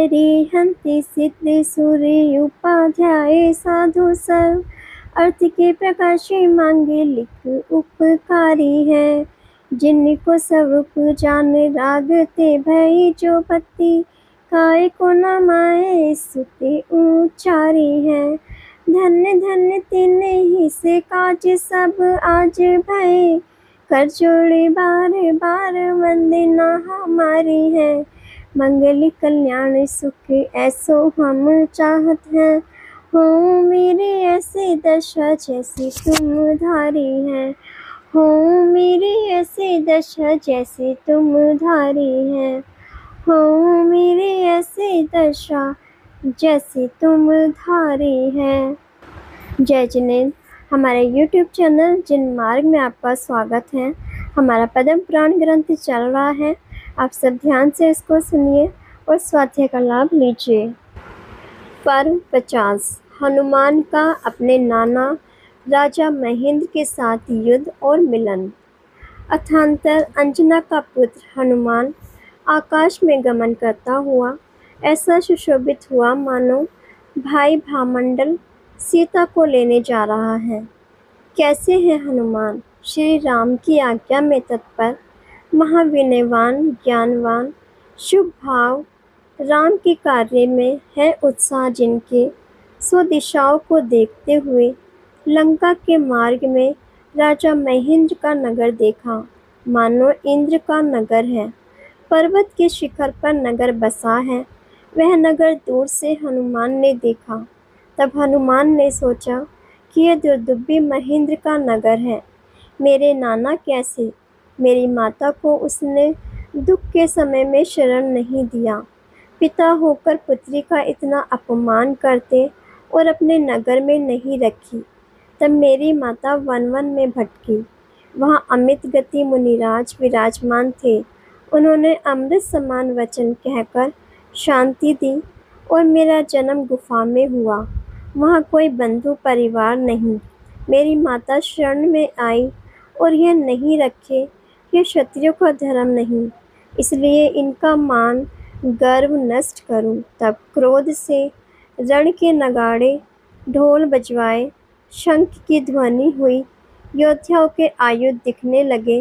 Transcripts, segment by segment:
वैरिहन्ति सिद्धि सूर्य उपाध्याय साधु सर्व अर्थ के प्रकाशी मांगलिक उपकारी है। जिनको स्वरूप जान रागते भई जो पति काय को न माए सुते उचारी है। धन्य धन्य तिन्हे ही से काज सब आज भय कर जोड़े बार बार वंदना हमारी है। मंगल कल्याण सुख ऐसो हम चाहत हैं हो मेरी ऐसी दशा जैसी तुम धारी है। हो मेरी ऐसी दशा जैसी तुम धारी है। हो मेरी ऐसी दशा जैसी तुम धारी है। जय जिनेंद्र। हमारे YouTube चैनल जिनमार्ग में आपका स्वागत है। हमारा पद्म पुराण ग्रंथ चल रहा है, आप सब ध्यान से इसको सुनिए और स्वाध्याय का लाभ लीजिए। पर्व 50 हनुमान का अपने नाना राजा महेंद्र के साथ युद्ध और मिलन। अथांतर अंजना का पुत्र हनुमान आकाश में गमन करता हुआ ऐसा सुशोभित हुआ मानो भाई भामंडल सीता को लेने जा रहा है। कैसे हैं हनुमान? श्री राम की आज्ञा में तत्पर, महाविनयवान, ज्ञानवान, शुभ भाव, राम के कार्य में है उत्साह जिनके, सो दिशाओं को देखते हुए लंका के मार्ग में राजा महेंद्र का नगर देखा, मानो इंद्र का नगर है। पर्वत के शिखर पर नगर बसा है। वह नगर दूर से हनुमान ने देखा। तब हनुमान ने सोचा कि यह दुर्दुब्बी महेंद्र का नगर है। मेरे नाना कैसे? मेरी माता को उसने दुख के समय में शरण नहीं दिया। पिता होकर पुत्री का इतना अपमान करते और अपने नगर में नहीं रखी। तब मेरी माता वन वन में भटकी। वहाँ अमित गति मुनिराज विराजमान थे। उन्होंने अमृत समान वचन कहकर शांति दी और मेरा जन्म गुफा में हुआ। वहाँ कोई बंधु परिवार नहीं। मेरी माता शरण में आई और यह नहीं रखे कि क्षत्रियों का धर्म नहीं, इसलिए इनका मान गर्व नष्ट करूं। तब क्रोध से रण के नगाड़े ढोल बजवाए, शंख की ध्वनि हुई, योद्धाओं के आयुध दिखने लगे।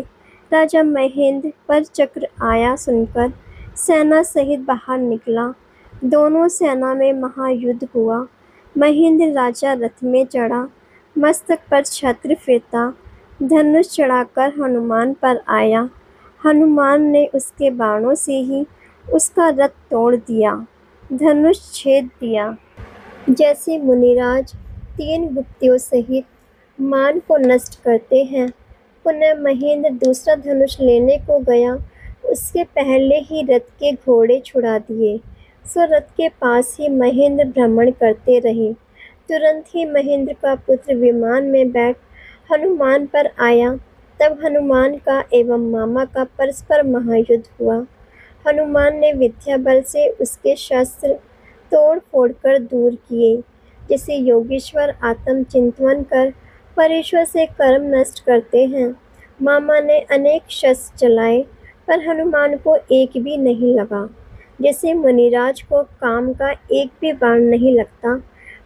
राजा महेंद्र पर चक्र आया सुनकर सेना सहित बाहर निकला। दोनों सेना में महायुद्ध हुआ। महेंद्र राजा रथ में चढ़ा, मस्तक पर छत्र फिरता, धनुष चढ़ाकर हनुमान पर आया। हनुमान ने उसके बाणों से ही उसका रथ तोड़ दिया, धनुष छेद दिया। जैसे मुनिराज 3 गुप्तियों सहित मान को नष्ट करते हैं, पुनः महेंद्र दूसरा धनुष लेने को गया, उसके पहले ही रथ के घोड़े छुड़ा दिए। सो रथ के पास ही महेंद्र भ्रमण करते रहे। तुरंत ही महेंद्र का पुत्र विमान में बैठ हनुमान पर आया। तब हनुमान का एवं मामा का परस्पर महायुद्ध हुआ। हनुमान ने विद्या बल से उसके शस्त्र तोड़ फोड़ कर दूर किए। जैसे योगीश्वर आत्म चिंतन कर परेश्वर से कर्म नष्ट करते हैं, मामा ने अनेक शस्त्र चलाए पर हनुमान को एक भी नहीं लगा। जैसे मुनिराज को काम का एक भी बाण नहीं लगता,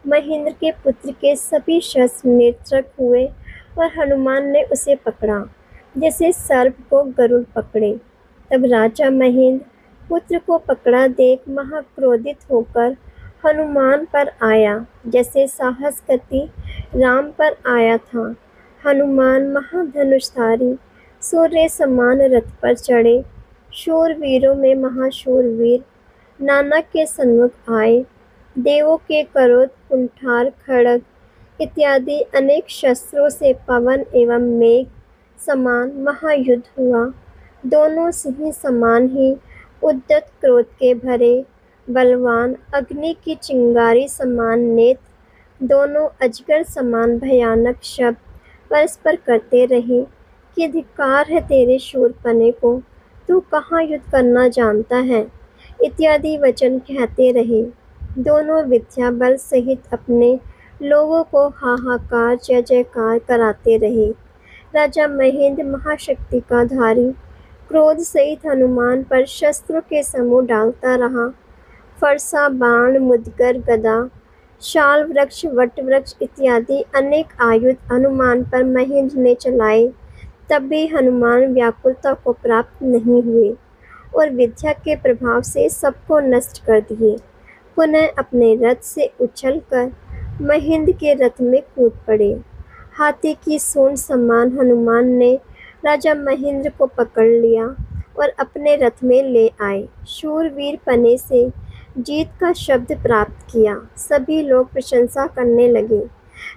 महेंद्र के पुत्र के सभी शस्त्र निरर्थक हुए और हनुमान ने उसे पकड़ा, जैसे सर्प को गरुड़ पकड़े। तब राजा महेंद्र पुत्र को पकड़ा देख महाक्रोधित होकर हनुमान पर आया, जैसे साहस गति राम पर आया था। हनुमान महाधनुषधारी सूर्य समान रथ पर चढ़े, शूरवीरों में महाशूरवीर नाना के सन्मुख आए। देवों के करोध, कुंठार, खड्ग इत्यादि अनेक शस्त्रों से पवन एवं मेघ समान महायुद्ध हुआ। दोनों सिंह समान ही उद्यत क्रोध के भरे, बलवान, अग्नि की चिंगारी समान नेत्र, दोनों अजगर समान भयानक शब्द परस्पर करते रहे कि धिक्कार है तेरे शूरपने को, तू कहाँ युद्ध करना जानता है, इत्यादि वचन कहते रहे। दोनों विद्या बल सहित अपने लोगों को हाहाकार जय जयकार कराते रहे। राजा महेंद्र महाशक्ति का धारी क्रोध सहित हनुमान पर शस्त्रों के समूह डालता रहा। फरसा, बाण, मुदगर, गदा, शाल वृक्ष, वट वृक्ष इत्यादि अनेक आयुध हनुमान पर महेंद्र ने चलाए, तब भी हनुमान व्याकुलता को प्राप्त नहीं हुए और विद्या के प्रभाव से सबको नष्ट कर दिए। पुनः अपने रथ से उछलकर महेंद्र के रथ में कूद पड़े। हाथी की सूंड समान हनुमान ने राजा महेंद्र को पकड़ लिया और अपने रथ में ले आए। शूरवीर पने से जीत का शब्द प्राप्त किया। सभी लोग प्रशंसा करने लगे।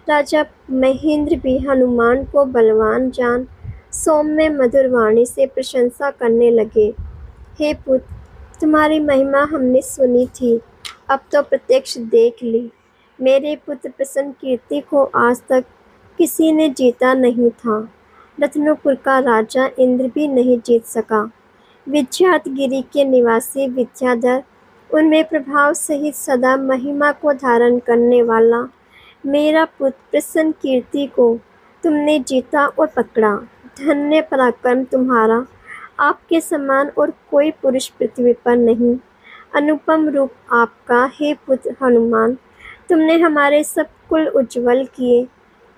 राजा महेंद्र भी हनुमान को बलवान जान सौम्य मधुर वाणी से प्रशंसा करने लगे। हे पुत्र, तुम्हारी महिमा हमने सुनी थी, अब तो प्रत्यक्ष देख ली। मेरे पुत्र प्रसन्न कीर्ति को आज तक किसी ने जीता नहीं था। रत्नपुर का राजा इंद्र भी नहीं जीत सका। विद्याधगिरी के निवासी विद्याधर, उनमें प्रभाव सहित सदा महिमा को धारण करने वाला मेरा पुत्र प्रसन्न कीर्ति को तुमने जीता और पकड़ा। धन्य पराक्रम तुम्हारा, आपके समान और कोई पुरुष पृथ्वी पर नहीं। अनुपम रूप आपका, हे पुत्र हनुमान, तुमने हमारे सब कुल उज्ज्वल किए।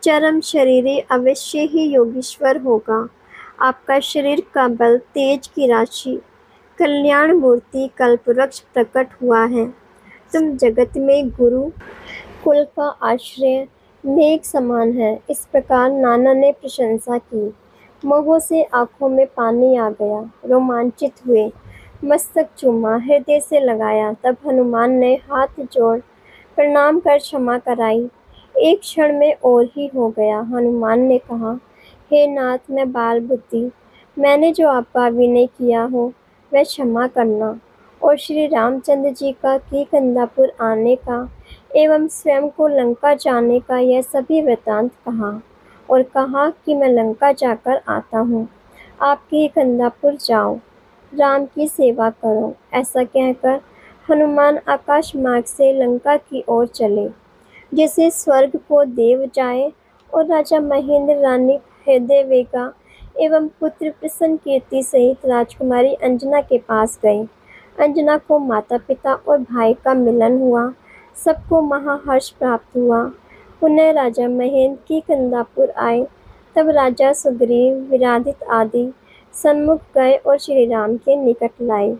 चरम शरीरी अवश्य ही योगीश्वर होगा। आपका शरीर का बल, तेज की राशि, कल्याण मूर्ति कल्पवृक्ष प्रकट हुआ है। तुम जगत में गुरु कुल का आश्रय मेघ समान है। इस प्रकार नाना ने प्रशंसा की। मोह से आंखों में पानी आ गया। रोमांचित हुए, मस्तक चूमा, हृदय से लगाया। तब हनुमान ने हाथ जोड़ प्रणाम कर क्षमा कराई। एक क्षण में और ही हो गया। हनुमान ने कहा, हे नाथ, मैं बाल बुद्धि, मैंने जो आपका विनय किया हो वह क्षमा करना। और श्री रामचंद्र जी का कीकंदापुर आने का एवं स्वयं को लंका जाने का यह सभी वृतांत कहा और कहा कि मैं लंका जाकर आता हूँ, आप कीकंदापुर जाओ, राम की सेवा करो। ऐसा कहकर हनुमान आकाश मार्ग से लंका की ओर चले, जैसे स्वर्ग को देव जाए। और राजा महेंद्र, रानी हृदयवेगा एवं पुत्र प्रसन्न कीर्ति सहित राजकुमारी अंजना के पास गए। अंजना को माता पिता और भाई का मिलन हुआ। सबको महाहर्ष प्राप्त हुआ। पुनः राजा महेंद्र कीकंदापुर आए। तब राजा सुग्रीव, विराधित आदि सन्मुख गए और श्री राम के निकट लाए।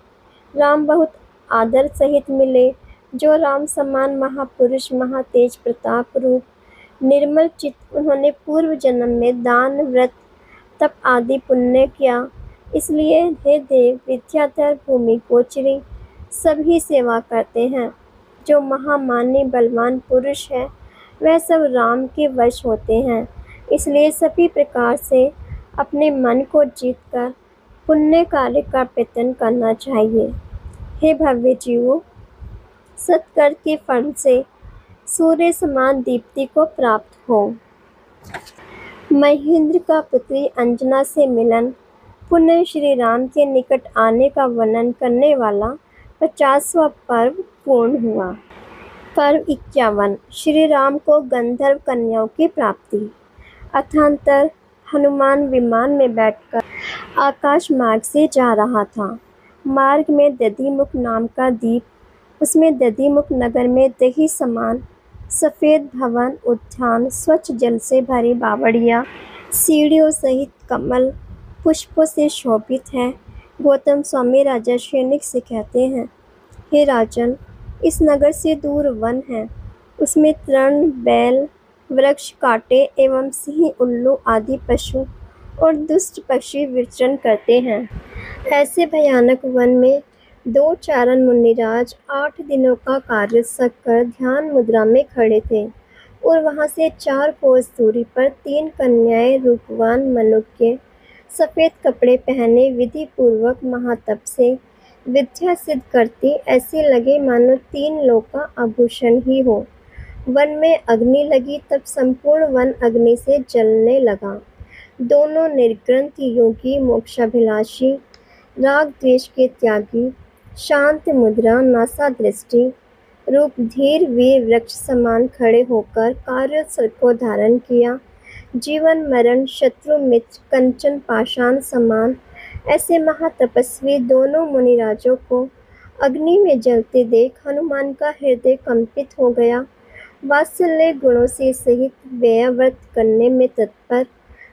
राम बहुत आदर सहित मिले। जो राम समान महापुरुष, महातेज प्रताप रूप, निर्मल चित्त, उन्होंने पूर्व जन्म में दान, व्रत, तप आदि पुण्य किया। इसलिए हे देव, विद्याधर, भूमि गोचरी सभी सेवा करते हैं। जो महामान्य बलवान पुरुष है वह सब राम के वश होते हैं। इसलिए सभी प्रकार से अपने मन को जीतकर पुण्य कार्य का प्रयत्न करना चाहिए। हे भव्य जीवों, सत्कर्म के फल से सूर्य समान दीप्ति को प्राप्त हो। महेंद्र का पुत्री अंजना से मिलन, पुनः श्री राम के निकट आने का वर्णन करने वाला 50वां पर्व पूर्ण हुआ। पर्व 51, श्री राम को गंधर्व कन्याओं की प्राप्ति। अथांतर हनुमान विमान में बैठकर आकाश मार्ग से जा रहा था। मार्ग में दधिमुख नाम का द्वीप, उसमें दधिमुख नगर में दही समान सफ़ेद भवन, उद्यान, स्वच्छ जल से भरी बावड़ियाँ, सीढ़ियों सहित कमल पुष्पों से शोभित है। गौतम स्वामी राजा सैनिक से कहते हैं, हे राजन, इस नगर से दूर वन है। उसमें तृण, बैल, वृक्ष, कांटे एवं सिंह, उल्लू आदि पशु और दुष्ट पक्षी विचरण करते हैं। ऐसे भयानक वन में दो चारण मुनिराज 8 दिनों का कार्य सक कर ध्यान मुद्रा में खड़े थे और वहां से 4 कोस दूरी पर 3 कन्याएं रूपवान मनुष्य सफ़ेद कपड़े पहने विधि पूर्वक महातप से विद्या सिद्ध करती ऐसे लगे मानो 3 लोक का आभूषण ही हो। वन में अग्नि लगी तब संपूर्ण वन अग्नि से जलने लगा। दोनों निर्ग्रंथ योगी, मोक्षाभिलाषी, राग द्वेष के त्यागी, शांत मुद्रा, नासा दृष्टि रूप धीर वीर वृक्ष समान खड़े होकर कार्य को धारण किया। जीवन मरण, शत्रु मित्र, कंचन पाषाण समान ऐसे महातपस्वी दोनों मुनिराजों को अग्नि में जलते देख हनुमान का हृदय कंपित हो गया। वात्सल्य गुणों से सहित व्ययव्रत करने में तत्पर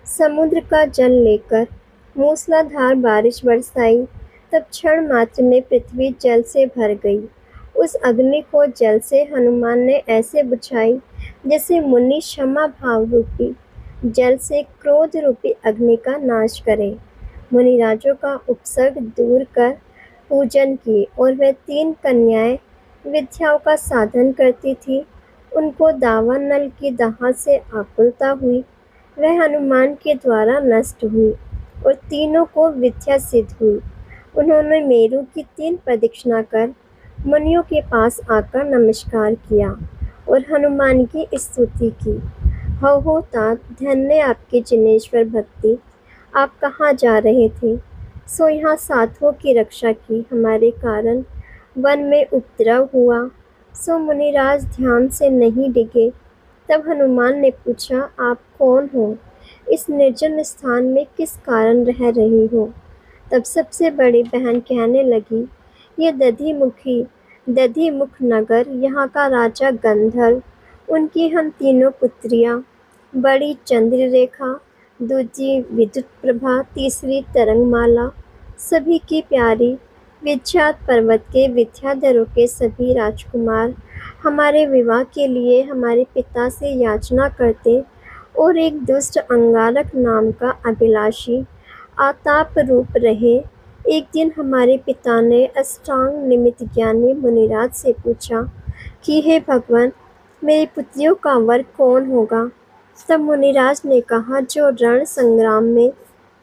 समुद्र का जल लेकर मूसलाधार बारिश बरसाई। तब क्षण मात्र में पृथ्वी जल से भर गई। उस अग्नि को जल से हनुमान ने ऐसे बुझाई जैसे मुनि क्षमा भाव रूपी जल से क्रोध रूपी अग्नि का नाश करे। मुनिराजों का उपसर्ग दूर कर पूजन किए और वह 3 कन्याएं विद्याओं का साधन करती थी। उनको दावानल की दाह से आकुलता हुई, वह हनुमान के द्वारा नष्ट हुई और तीनों को विद्या सिद्ध हुई। उन्होंने मेरु की 3 प्रदक्षिणा कर मुनियों के पास आकर नमस्कार किया और हनुमान की स्तुति की। हो तात, धन्य आपकी जिनेश्वर भक्ति। आप कहाँ जा रहे थे? सो यहाँ साधुओं की रक्षा की हमारे कारण वन में उपद्रव हुआ। सो मुनिराज ध्यान से नहीं डिगे। तब हनुमान ने पूछा, आप कौन हो? इस निर्जन स्थान में किस कारण रह रही हो? तब सबसे बड़ी बहन कहने लगी, ये दधिमुख नगर, यहाँ का राजा गंधर्व, उनकी हम तीनों पुत्रियाँ, बड़ी चंद्ररेखा, दूजी विद्युत प्रभा, तीसरी तरंगमाला, सभी की प्यारी, विख्यात पर्वत के विद्याधरों के सभी राजकुमार हमारे विवाह के लिए हमारे पिता से याचना करते और एक दुष्ट अंगारक नाम का अभिलाषी आताप रूप रहे। एक दिन हमारे पिता ने अष्टांग निमित्त ज्ञानी मुनिराज से पूछा कि हे भगवान, मेरी पुत्रियों का वर कौन होगा? तब मुनिराज ने कहा, जो रण संग्राम में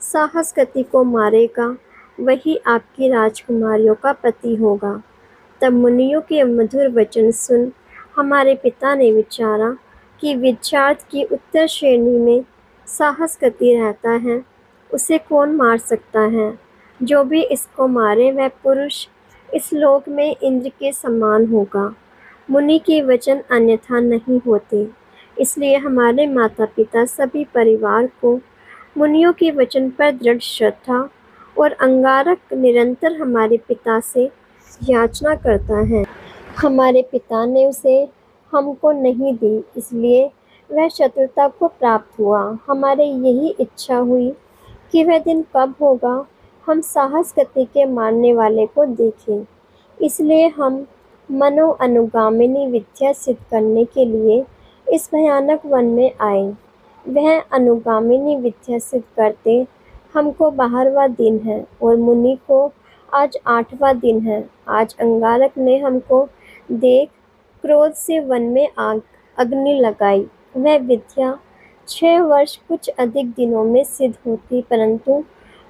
साहस गति को मारेगा वही आपकी राजकुमारियों का पति होगा। तब मुनियों के मधुर वचन सुन हमारे पिता ने विचारा कि विद्यार्थ की उत्तर श्रेणी में साहस गति रहता है, उसे कौन मार सकता है? जो भी इसको मारे वह पुरुष इस लोक में इंद्र के समान होगा। मुनि के वचन अन्यथा नहीं होते, इसलिए हमारे माता पिता सभी परिवार को मुनियों के वचन पर दृढ़ श्रद्धा और अंगारक निरंतर हमारे पिता से याचना करता है। हमारे पिता ने उसे हमको नहीं दी, इसलिए वह शत्रुता को प्राप्त हुआ। हमारे यही इच्छा हुई कि वह दिन कब होगा, हम साहस गति के मारने वाले को देखें। इसलिए हम मनो अनुगामिनी विद्या सिद्ध करने के लिए इस भयानक वन में आए। वह अनुगामिनी विद्या सिद्ध करते हमको 12वां दिन है और मुनि को आज 8वां दिन है। आज अंगारक ने हमको देख क्रोध से वन में अग्नि लगाई। वह विद्या 6 वर्ष कुछ अधिक दिनों में सिद्ध होती, परंतु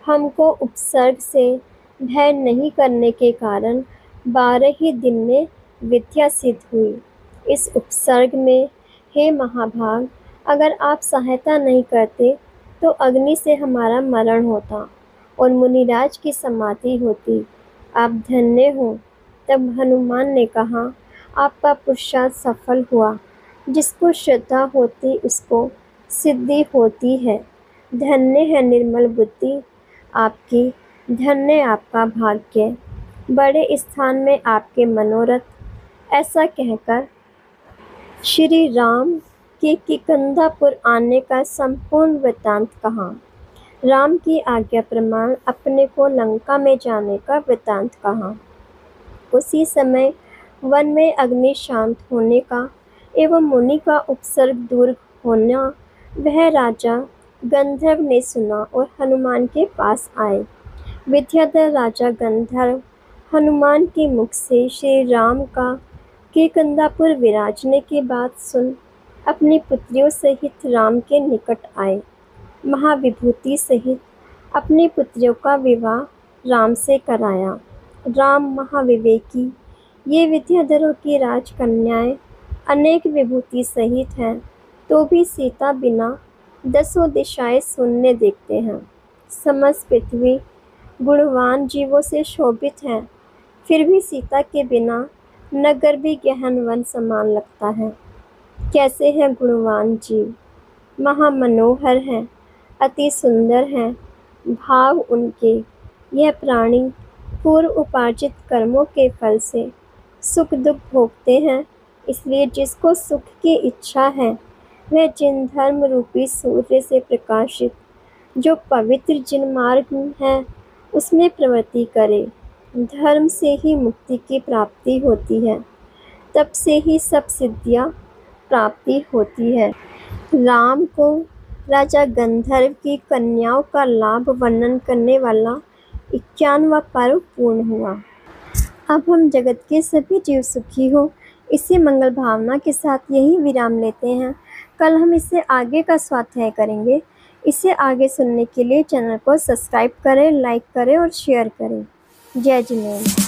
हमको उपसर्ग से भय नहीं करने के कारण 12 ही दिन में विद्या सिद्ध हुई। इस उपसर्ग में हे महाभाग, अगर आप सहायता नहीं करते तो अग्नि से हमारा मरण होता और मुनिराज की समाधि होती। आप धन्य हो। तब हनुमान ने कहा, आपका पुरुषार्थ सफल हुआ। जिसको श्रद्धा होती उसको सिद्धि होती है। धन्य है निर्मल बुद्धि आपकी, धन्य आपका भाग्य, बड़े स्थान में आपके मनोरथ। ऐसा कहकर श्री राम के किकंधापुर आने का संपूर्ण वृत्तांत कहा। राम की आज्ञा प्रमाण अपने को लंका में जाने का वृत्तांत कहा। उसी समय वन में अग्नि शांत होने का एवं मुनि का उपसर्ग दूर होना वह राजा गंधर्व ने सुना और हनुमान के पास आए। विद्याधर राजा गंधर्व हनुमान के मुख से श्री राम का किकंधापुर विराजने की बात सुन अपनी पुत्रियों सहित राम के निकट आए। महाविभूति सहित अपनी पुत्रियों का विवाह राम से कराया। राम महाविवेकी, ये विद्याधरों की राजकन्याएं अनेक विभूति सहित हैं, तो भी सीता बिना 10 दिशाएं शून्य देखते हैं। समस्त पृथ्वी गुणवान जीवों से शोभित है, फिर भी सीता के बिना नगर भी गहन वन समान लगता है। कैसे है गुणवान जीव, महामनोहर है, अति सुंदर है भाव उनके। यह प्राणी पूर्व उपार्जित कर्मों के फल से सुख दुख भोगते हैं। इसलिए जिसको सुख की इच्छा है वह जिन धर्म रूपी सूर्य से प्रकाशित जो पवित्र जिन मार्ग है उसमें प्रवृत्ति करे। धर्म से ही मुक्ति की प्राप्ति होती है, तप से ही सब सिद्धियां प्राप्ति होती है। राम को राजा गंधर्व की कन्याओं का लाभ वर्णन करने वाला 51वां पर्व पूर्ण हुआ। अब हम जगत के सभी जीव सुखी हो इसी मंगल भावना के साथ यही विराम लेते हैं। कल हम इससे आगे का स्वाध्याय करेंगे। इसे आगे सुनने के लिए चैनल को सब्सक्राइब करें, लाइक करें और शेयर करें। जय जिनेन्द्र।